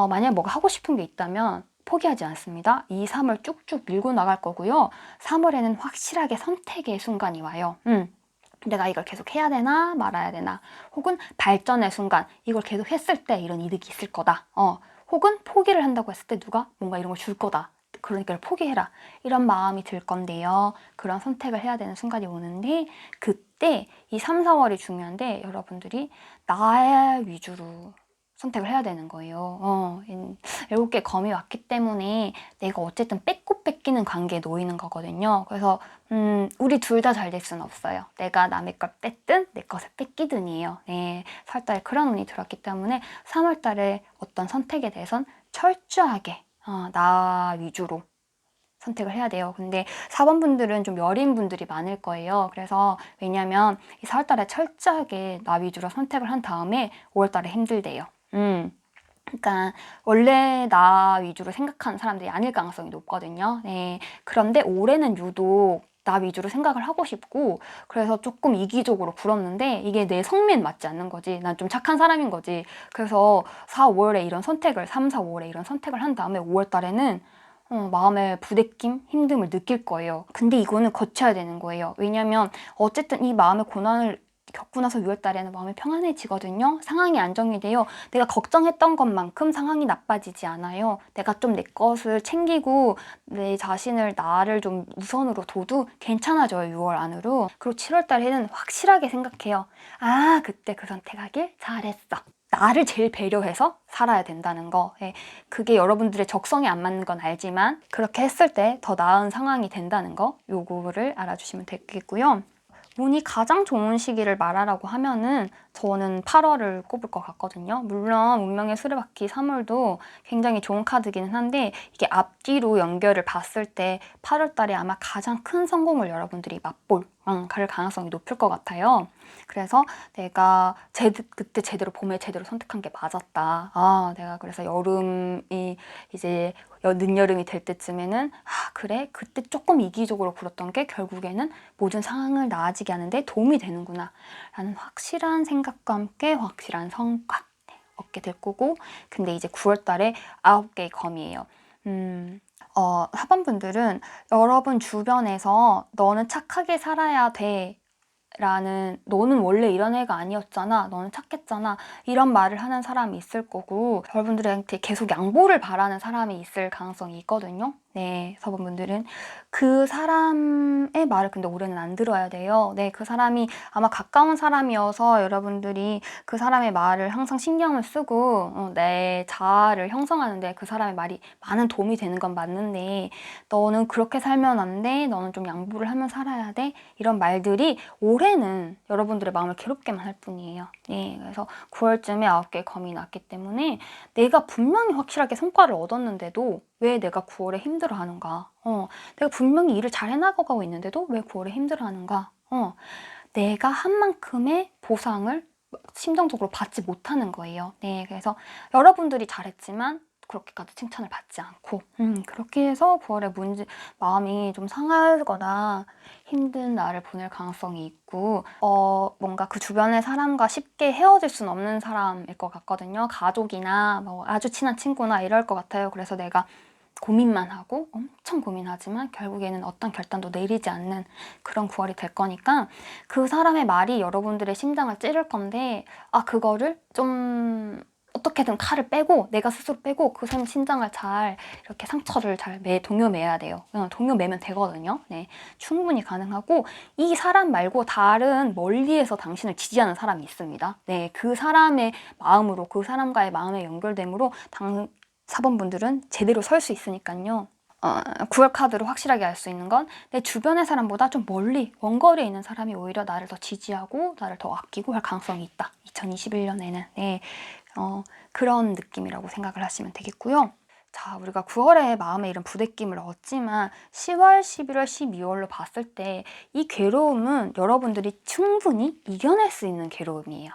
만약 뭐가 하고 싶은 게 있다면 포기하지 않습니다. 2, 3을 쭉쭉 밀고 나갈 거고요. 3월에는 확실하게 선택의 순간이 와요. 내가 이걸 계속 해야 되나 말아야 되나, 혹은 발전의 순간, 이걸 계속 했을 때 이런 이득이 있을 거다, 혹은 포기를 한다고 했을 때 누가 뭔가 이런 걸 줄 거다, 그러니까 포기해라, 이런 마음이 들 건데요. 그런 선택을 해야 되는 순간이 오는데 그때 이 3, 4월이 중요한데 여러분들이 나 위주로 선택을 해야 되는 거예요. 7개 검이 왔기 때문에 내가 어쨌든 뺏고 뺏기는 관계에 놓이는 거거든요. 그래서 우리 둘 다 잘 될 수는 없어요. 내가 남의 걸 뺐든 내 것을 뺏기든이에요. 4월달에 그런 운이 들었기 때문에 3월달에 어떤 선택에 대해선 철저하게 나 위주로 선택을 해야 돼요. 근데 4번 분들은 좀 여린 분들이 많을 거예요. 그래서 왜냐면 이 4월달에 철저하게 나 위주로 선택을 한 다음에 5월달에 힘들대요. 그러니까 원래 나 위주로 생각하는 사람들이 아닐 가능성이 높거든요. 그런데 올해는 유독 나 위주로 생각을 하고 싶고, 그래서 조금 이기적으로 굴었는데 이게 내 성미엔 맞지 않는 거지. 난 좀 착한 사람인 거지. 그래서 4, 5월에 이런 선택을 3, 4, 5월에 이런 선택을 한 다음에 5월 달에는 마음의 부대낌, 힘듦을 느낄 거예요. 근데 이거는 거쳐야 되는 거예요. 왜냐면 어쨌든 이 마음의 고난을 겪고 나서 6월 달에는 마음이 평안해지거든요. 상황이 안정이 돼요. 내가 걱정했던 것만큼 상황이 나빠지지 않아요. 내가 좀 내 것을 챙기고 내 자신을, 나를 좀 우선으로 둬도 괜찮아져요. 6월 안으로. 그리고 7월 달에는 확실하게 생각해요. 그때 그 선택하길 잘했어. 나를 제일 배려해서 살아야 된다는 거. 그게 여러분들의 적성에 안 맞는 건 알지만 그렇게 했을 때 더 나은 상황이 된다는 거, 요거를 알아주시면 되겠고요. 운이 가장 좋은 시기를 말하라고 하면은 저는 8월을 꼽을 것 같거든요. 물론 운명의 수레바퀴 3월도 굉장히 좋은 카드기는 한데 이게 앞뒤로 연결을 봤을 때 8월 달에 아마 가장 큰 성공을 여러분들이 맛볼 갈 가능성이 높을 것 같아요. 그래서 내가 그때 제대로 봄에 제대로 선택한 게 맞았다. 내가 그래서 여름이 이제 늦여름이 될 때쯤에는 그래? 그때 조금 이기적으로 굴었던 게 결국에는 모든 상황을 나아지게 하는데 도움이 되는구나 라는 확실한 생각과 함께 확실한 성과 얻게 될 거고, 근데 이제 9월 달에 9개의 검이에요. 하반분들은 여러분 주변에서 너는 착하게 살아야 돼 라는, 너는 원래 이런 애가 아니었잖아, 너는 착했잖아, 이런 말을 하는 사람이 있을 거고, 여러분들한테 계속 양보를 바라는 사람이 있을 가능성이 있거든요. 네, 4번분들은 그 사람의 말을 근데 올해는 안 들어야 돼요. 네, 그 사람이 아마 가까운 사람이어서 여러분들이 그 사람의 말을 항상 신경을 쓰고 내 자아를 형성하는데 그 사람의 말이 많은 도움이 되는 건 맞는데 너는 그렇게 살면 안 돼. 너는 좀 양보를 하면 살아야 돼. 이런 말들이 올해는 여러분들의 마음을 괴롭게만 할 뿐이에요. 네, 그래서 9월쯤에 9개의 검이 났기 때문에 내가 분명히 확실하게 성과를 얻었는데도 왜 내가 9월에 힘들어하는가? 내가 분명히 일을 잘 해나가고 있는데도 왜 9월에 힘들어하는가? 내가 한 만큼의 보상을 심정적으로 받지 못하는 거예요. 네, 그래서 여러분들이 잘했지만 그렇게까지 칭찬을 받지 않고 그렇게 해서 9월에 마음이 좀 상하거나 힘든 날을 보낼 가능성이 있고 뭔가 그 주변의 사람과 쉽게 헤어질 수는 없는 사람일 것 같거든요. 가족이나 뭐 아주 친한 친구나 이럴 것 같아요. 그래서 내가 고민만 하고 엄청 고민하지만 결국에는 어떤 결단도 내리지 않는 그런 9월이 될 거니까 그 사람의 말이 여러분들의 심장을 찌를 건데 그거를 좀 어떻게든 칼을 빼고 내가 스스로 빼고 그 사람 심장을 잘 이렇게 상처를 잘 동요매야 돼요. 동요매면 되거든요. 네, 충분히 가능하고 이 사람 말고 다른 멀리에서 당신을 지지하는 사람이 있습니다. 네, 그 사람의 마음으로 그 사람과의 마음의 연결됨으로 4번분들은 제대로 설 수 있으니까요. 9월 카드로 확실하게 알 수 있는 건 내 주변의 사람보다 좀 멀리 원거리에 있는 사람이 오히려 나를 더 지지하고 나를 더 아끼고 할 가능성이 있다. 2021년에는 네, 그런 느낌이라고 생각을 하시면 되겠고요. 자, 우리가 9월에 마음에 이런 부대낌을 얻지만 10월, 11월, 12월로 봤을 때 이 괴로움은 여러분들이 충분히 이겨낼 수 있는 괴로움이에요.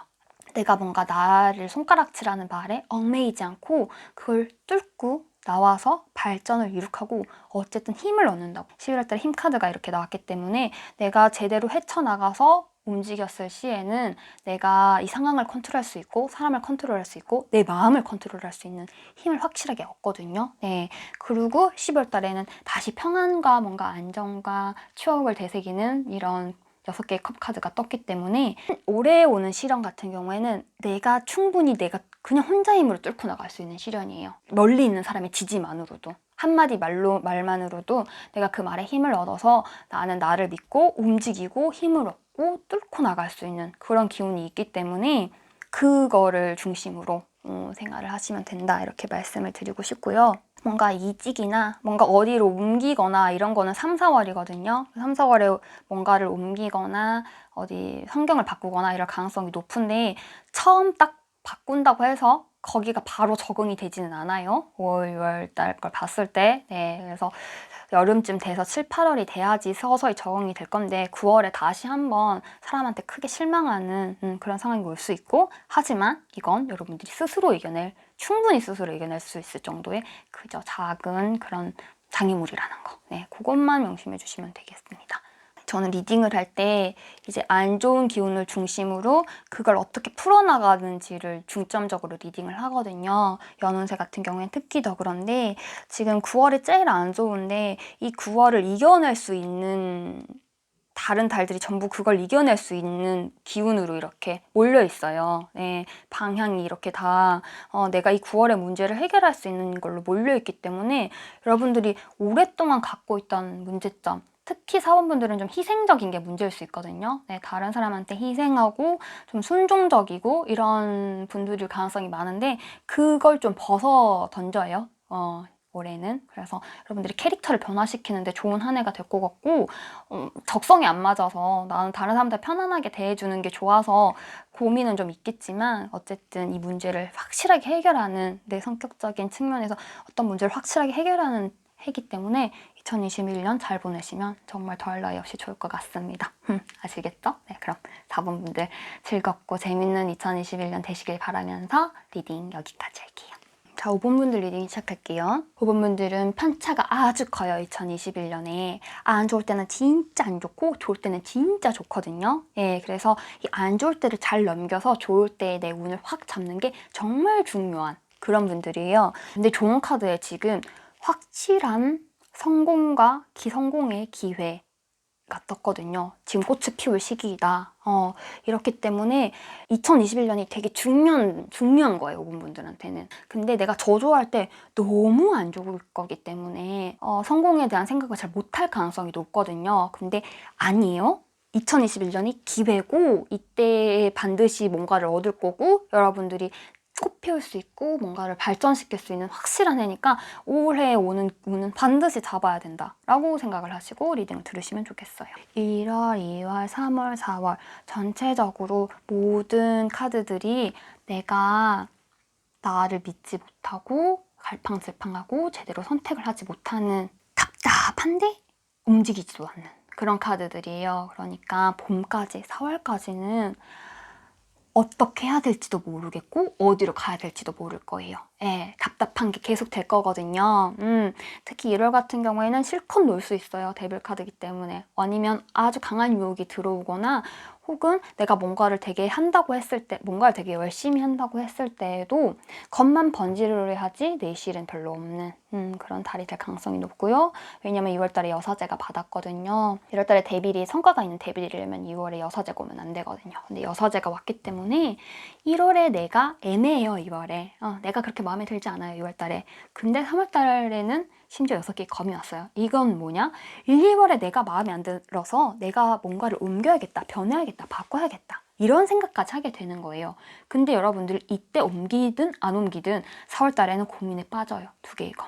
내가 뭔가 나를 손가락질하는 말에 얽매이지 않고 그걸 뚫고 나와서 발전을 이룩하고 어쨌든 힘을 얻는다고. 11월달에 힘카드가 이렇게 나왔기 때문에 내가 제대로 헤쳐나가서 움직였을 시에는 내가 이 상황을 컨트롤할 수 있고 사람을 컨트롤할 수 있고 내 마음을 컨트롤할 수 있는 힘을 확실하게 얻거든요. 네. 그리고 12월 달에는 다시 평안과 뭔가 안정과 추억을 되새기는 이런 6개의 컵 카드가 떴기 때문에 올해 오는 시련 같은 경우에는 내가 충분히 내가 그냥 혼자 힘으로 뚫고 나갈 수 있는 시련이에요. 멀리 있는 사람의 지지만으로도 한마디 말만으로도 내가 그 말에 힘을 얻어서 나는 나를 믿고 움직이고 힘을 얻고 뚫고 나갈 수 있는 그런 기운이 있기 때문에 그거를 중심으로 생활을 하시면 된다 이렇게 말씀을 드리고 싶고요. 뭔가 이직이나 뭔가 어디로 옮기거나 이런 거는 3, 4월이거든요. 3, 4월에 뭔가를 옮기거나 어디 환경을 바꾸거나 이럴 가능성이 높은데 처음 딱 바꾼다고 해서 거기가 바로 적응이 되지는 않아요. 5월, 6월 달 걸 봤을 때. 네, 그래서 여름쯤 돼서 7, 8월이 돼야지 서서히 적응이 될 건데 9월에 다시 한번 사람한테 크게 실망하는 그런 상황이 올 수 있고 하지만 이건 여러분들이 충분히 스스로 이겨낼 수 있을 정도의 그저 작은 그런 장애물이라는 거. 네, 그것만 명심해 주시면 되겠습니다. 저는 리딩을 할 때 이제 안 좋은 기운을 중심으로 그걸 어떻게 풀어나가는지를 중점적으로 리딩을 하거든요. 연운세 같은 경우엔 특히 더 그런데 지금 9월이 제일 안 좋은데 이 9월을 이겨낼 수 있는 다른 달들이 전부 그걸 이겨낼 수 있는 기운으로 이렇게 몰려 있어요. 네, 방향이 이렇게 다 내가 이 9월의 문제를 해결할 수 있는 걸로 몰려 있기 때문에 여러분들이 오랫동안 갖고 있던 문제점 특히 사원분들은 좀 희생적인 게 문제일 수 있거든요. 네, 다른 사람한테 희생하고 좀 순종적이고 이런 분들일 가능성이 많은데 그걸 좀 벗어 던져요. 올해는. 그래서 여러분들이 캐릭터를 변화시키는데 좋은 한 해가 될 것 같고 적성이 안 맞아서 나는 다른 사람들 편안하게 대해주는 게 좋아서 고민은 좀 있겠지만 어쨌든 이 문제를 확실하게 해결하는 내 성격적인 측면에서 어떤 문제를 확실하게 해결하는 해기 때문에 2021년 잘 보내시면 정말 더할 나위 없이 좋을 것 같습니다. 아시겠죠? 네, 그럼 4번분들 즐겁고 재밌는 2021년 되시길 바라면서 리딩 여기까지 할게요. 자, 5번분들 리딩 시작할게요. 5번분들은 편차가 아주 커요. 2021년에 안 좋을 때는 진짜 안 좋고 좋을 때는 진짜 좋거든요. 예, 그래서 이 안 좋을 때를 잘 넘겨서 좋을 때의 내 운을 확 잡는 게 정말 중요한 그런 분들이에요. 근데 좋은 카드에 지금 확실한 성공과 성공의 기회 가 떴거든요. 지금 꽃을 피울 시기이다. 이렇기 때문에 2021년이 되게 중요한 거예요, 이분들한테는. 근데 내가 저조할 때 너무 안 좋을 거기 때문에 성공에 대한 생각을 잘 못할 가능성이 높거든요. 근데 아니에요. 2021년이 기회고 이때 반드시 뭔가를 얻을 거고 여러분들이 꽃 피울 수 있고 뭔가를 발전시킬 수 있는 확실한 해니까 올해 오는 운은 반드시 잡아야 된다 라고 생각을 하시고 리딩을 들으시면 좋겠어요. 1월, 2월, 3월, 4월 전체적으로 모든 카드들이 내가 나를 믿지 못하고 갈팡질팡하고 제대로 선택을 하지 못하는 답답한데 움직이지도 않는 그런 카드들이에요. 그러니까 봄까지, 4월까지는 어떻게 해야 될지도 모르겠고 어디로 가야 될지도 모를 거예요. 예, 답답한 게 계속 될 거거든요. 특히 1월 같은 경우에는 실컷 놀 수 있어요. 데빌 카드이기 때문에. 아니면 아주 강한 유혹이 들어오거나 혹은 내가 뭔가를 되게 한다고 했을 때, 뭔가를 되게 열심히 한다고 했을 때에도 겉만 번지르르하지 내실은 별로 없는 그런 달이 될 가능성이 높고요. 왜냐면 2월달에 여사제가 받았거든요. 1월달에 데빌이 성과가 있는 데빌이려면 2월에 여사제가 오면 안 되거든요. 근데 여사제가 왔기 때문에 1월에 내가 애매해요. 2월에 내가 그렇게 마음에 들지 않아요. 2월달에. 근데 3월달에는 심지어 6개의 검이 왔어요. 이건 뭐냐? 1, 2월에 내가 마음에 안 들어서 내가 뭔가를 옮겨야겠다, 변해야겠다, 바꿔야겠다. 이런 생각까지 하게 되는 거예요. 근데 여러분들 이때 옮기든 안 옮기든 4월달에는 고민에 빠져요. 2개의 검.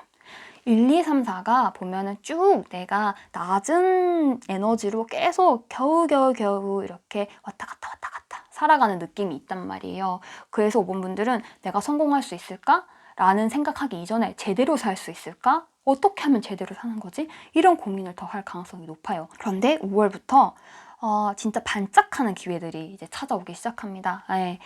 1, 2, 3, 4가 보면은 쭉 내가 낮은 에너지로 계속 겨우 이렇게 왔다 갔다 살아가는 느낌이 있단 말이에요. 그래서 5번 분들은 내가 성공할 수 있을까? 라는 생각하기 이전에 제대로 살 수 있을까? 어떻게 하면 제대로 사는 거지? 이런 고민을 더 할 가능성이 높아요. 그런데 5월부터 진짜 반짝하는 기회들이 이제 찾아오기 시작합니다. 예.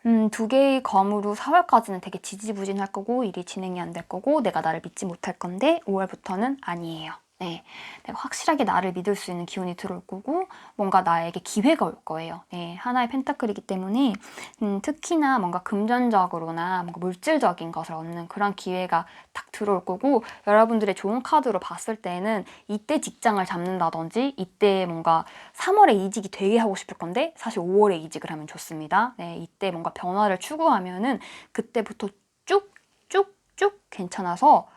2개의 검으로 4월까지는 되게 지지부진할 거고 일이 진행이 안 될 거고 내가 나를 믿지 못할 건데 5월부터는 아니에요. 네, 내가 확실하게 나를 믿을 수 있는 기운이 들어올 거고 뭔가 나에게 기회가 올 거예요. 네, 하나의 펜타클이기 때문에 특히나 뭔가 금전적으로나 뭔가 물질적인 것을 얻는 그런 기회가 딱 들어올 거고 여러분들의 좋은 카드로 봤을 때는 이때 직장을 잡는다든지 이때 뭔가 3월에 이직이 되게 하고 싶을 건데 사실 5월에 이직을 하면 좋습니다. 네, 이때 뭔가 변화를 추구하면은 그때부터 쭉쭉쭉 괜찮아서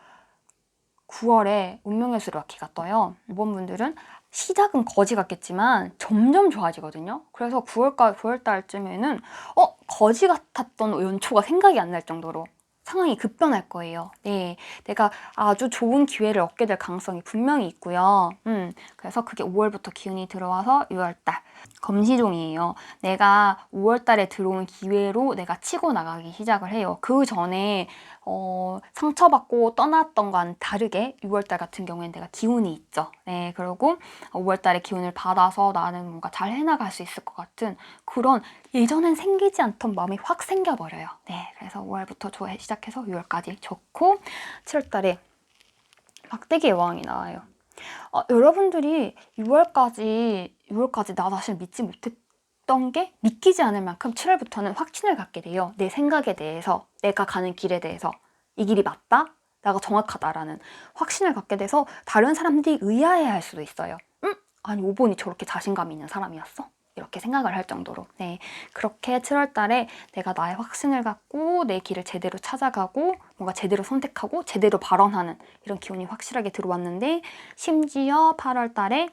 9월에 운명의 수레바퀴가 떠요. 5번 분들은 시작은 거지 같겠지만 점점 좋아지거든요. 그래서 9월달쯤에는 거지 같았던 연초가 생각이 안 날 정도로 상황이 급변할 거예요. 네, 내가 아주 좋은 기회를 얻게 될 가능성이 분명히 있고요. 그래서 그게 5월부터 기운이 들어와서 6월달 검시종이에요. 내가 5월달에 들어온 기회로 내가 치고 나가기 시작을 해요. 그 전에 상처받고 떠났던 거와는 다르게 6월달 같은 경우에는 내가 기운이 있죠. 네, 그리고 5월달에 기운을 받아서 나는 뭔가 잘 해나갈 수 있을 것 같은 그런 예전엔 생기지 않던 마음이 확 생겨버려요. 네, 그래서 5월부터 시작해서 6월까지 좋고 7월달에 막대기 여왕이 나와요. 여러분들이 6월까지 나 자신을 믿지 못했던 게 믿기지 않을 만큼 7월부터는 확신을 갖게 돼요. 내 생각에 대해서, 내가 가는 길에 대해서 이 길이 맞다? 내가 정확하다라는 확신을 갖게 돼서 다른 사람들이 의아해할 수도 있어요. 아니 5번이 저렇게 자신감 있는 사람이었어? 이렇게 생각을 할 정도로. 네, 그렇게 7월달에 내가 나의 확신을 갖고 내 길을 제대로 찾아가고 뭔가 제대로 선택하고 제대로 발언하는 이런 기운이 확실하게 들어왔는데 심지어 8월달에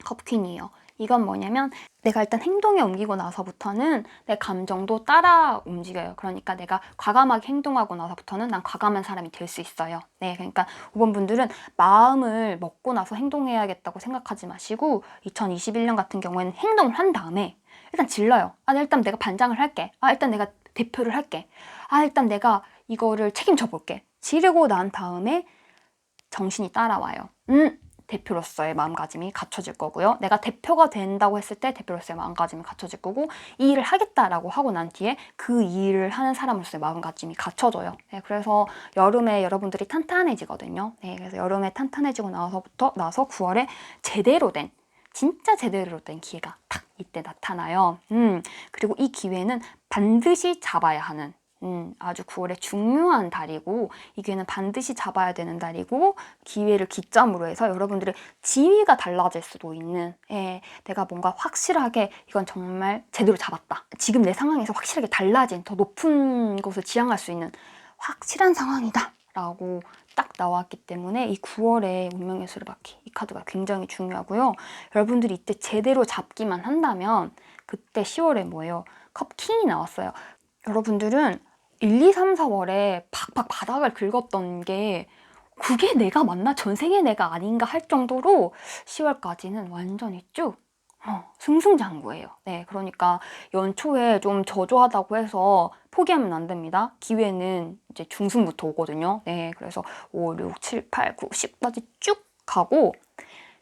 컵퀸이에요. 이건 뭐냐면 내가 일단 행동에 옮기고 나서부터는 내 감정도 따라 움직여요. 그러니까 내가 과감하게 행동하고 나서부터는 난 과감한 사람이 될 수 있어요. 네, 그러니까 5번 분들은 마음을 먹고 나서 행동해야겠다고 생각하지 마시고 2021년 같은 경우에는 행동을 한 다음에 일단 질러요. 일단 내가 반장을 할게. 일단 내가 대표를 할게. 일단 내가 이거를 책임져 볼게. 지르고 난 다음에 정신이 따라와요. 대표로서의 마음가짐이 갖춰질 거고요. 내가 대표가 된다고 했을 때 대표로서의 마음가짐이 갖춰질 거고 이 일을 하겠다라고 하고 난 뒤에 그 일을 하는 사람으로서의 마음가짐이 갖춰져요. 네, 그래서 여름에 여러분들이 탄탄해지거든요. 네, 그래서 여름에 탄탄해지고 나서 9월에 진짜 제대로 된 기회가 딱 이때 나타나요. 그리고 이 기회는 반드시 잡아야 하는 아주 9월에 중요한 달이고 이 기회는 반드시 잡아야 되는 달이고 기회를 기점으로 해서 여러분들의 지위가 달라질 수도 있는 내가 뭔가 확실하게 이건 정말 제대로 잡았다. 지금 내 상황에서 확실하게 달라진 더 높은 곳을 지향할 수 있는 확실한 상황이다 라고 딱 나왔기 때문에 이 9월에 운명의 수레바퀴 이 카드가 굉장히 중요하고요. 여러분들이 이때 제대로 잡기만 한다면 그때 10월에 뭐예요? 컵킹이 나왔어요. 여러분들은 1, 2, 3, 4월에 팍팍 바닥을 긁었던 게 그게 내가 맞나? 전생에 내가 아닌가 할 정도로 10월까지는 완전히 쭉 승승장구예요. 네, 그러니까 연초에 좀 저조하다고 해서 포기하면 안 됩니다. 기회는 이제 중순부터 오거든요. 네, 그래서 5, 6, 7, 8, 9, 10까지 쭉 가고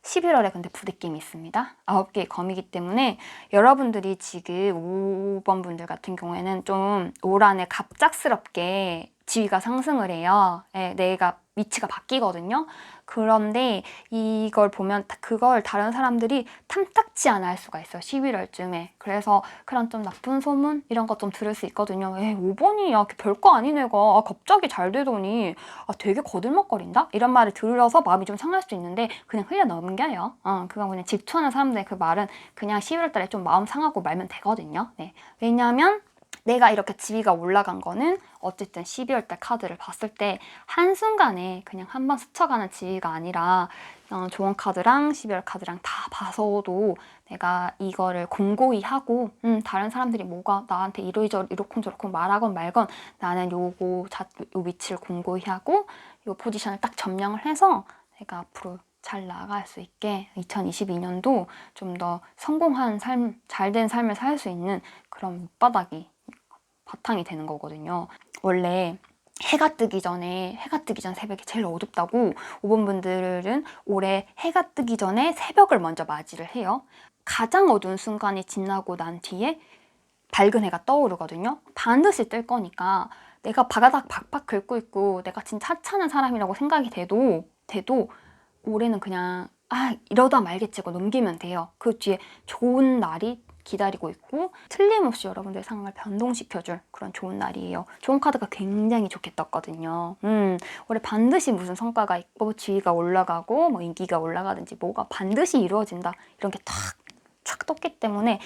11월에 근데 부대낌이 있습니다. 9개의 검이기 때문에 여러분들이 지금 5번 분들 같은 경우에는 좀 올 한해 갑작스럽게 지위가 상승을 해요. 내가 위치가 바뀌거든요. 그런데 이걸 보면 그걸 다른 사람들이 탐탁지 않아 할 수가 있어요. 11월쯤에. 그래서 그런 좀 나쁜 소문 이런 거 좀 들을 수 있거든요. 5번이야. 별거 아닌 애가 갑자기 잘 되더니 되게 거들먹거린다? 이런 말을 들어서 마음이 좀 상할 수 있는데 그냥 흘려 넘겨요. 그건 그냥 질투하는 사람들의 그 말은 그냥 11월 달에 좀 마음 상하고 말면 되거든요. 네. 왜냐하면 내가 이렇게 지위가 올라간 거는 어쨌든 12월 달 카드를 봤을 때 한순간에 그냥 한번 스쳐가는 지위가 아니라 좋은 카드랑 12월 카드랑 다 봐서도 내가 이거를 공고히 하고 다른 사람들이 뭐가 나한테 이러이저러 이러쿵저러쿵 말하건 말건 나는 요 위치를 공고히 하고 요 포지션을 딱 점령을 해서 내가 앞으로 잘 나아갈 수 있게 2022년도 좀 더 성공한 삶, 잘된 삶을 살 수 있는 그런 밑바닥이 바탕이 되는 거거든요. 원래 해가 뜨기 전 새벽이 제일 어둡다고 5번 분들은 올해 해가 뜨기 전에 새벽을 먼저 맞이를 해요. 가장 어두운 순간이 지나고 난 뒤에 밝은 해가 떠오르거든요. 반드시 뜰 거니까 내가 바닥 박박 긁고 있고 내가 진짜 하찮은 사람이라고 생각이 돼도 올해는 그냥 이러다 말겠지고 넘기면 돼요. 그 뒤에 좋은 날이 기다리고 있고 틀림없이 여러분들의 상황을 변동시켜줄 그런 좋은 날이에요. 좋은 카드가 굉장히 좋게 떴거든요. 올해 반드시 무슨 성과가 있고 지위가 올라가고 뭐 인기가 올라가든지 뭐가 반드시 이루어진다 이런 게 탁 떴기 때문에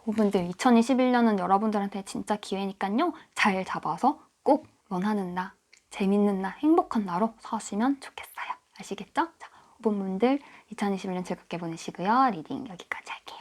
여러분들 2021년은 여러분들한테 진짜 기회니까요. 잘 잡아서 꼭 원하는 나, 재밌는 나, 행복한 나로 사시면 좋겠어요. 아시겠죠? 자, 5번 분들 2021년 즐겁게 보내시고요. 리딩 여기까지 할게요.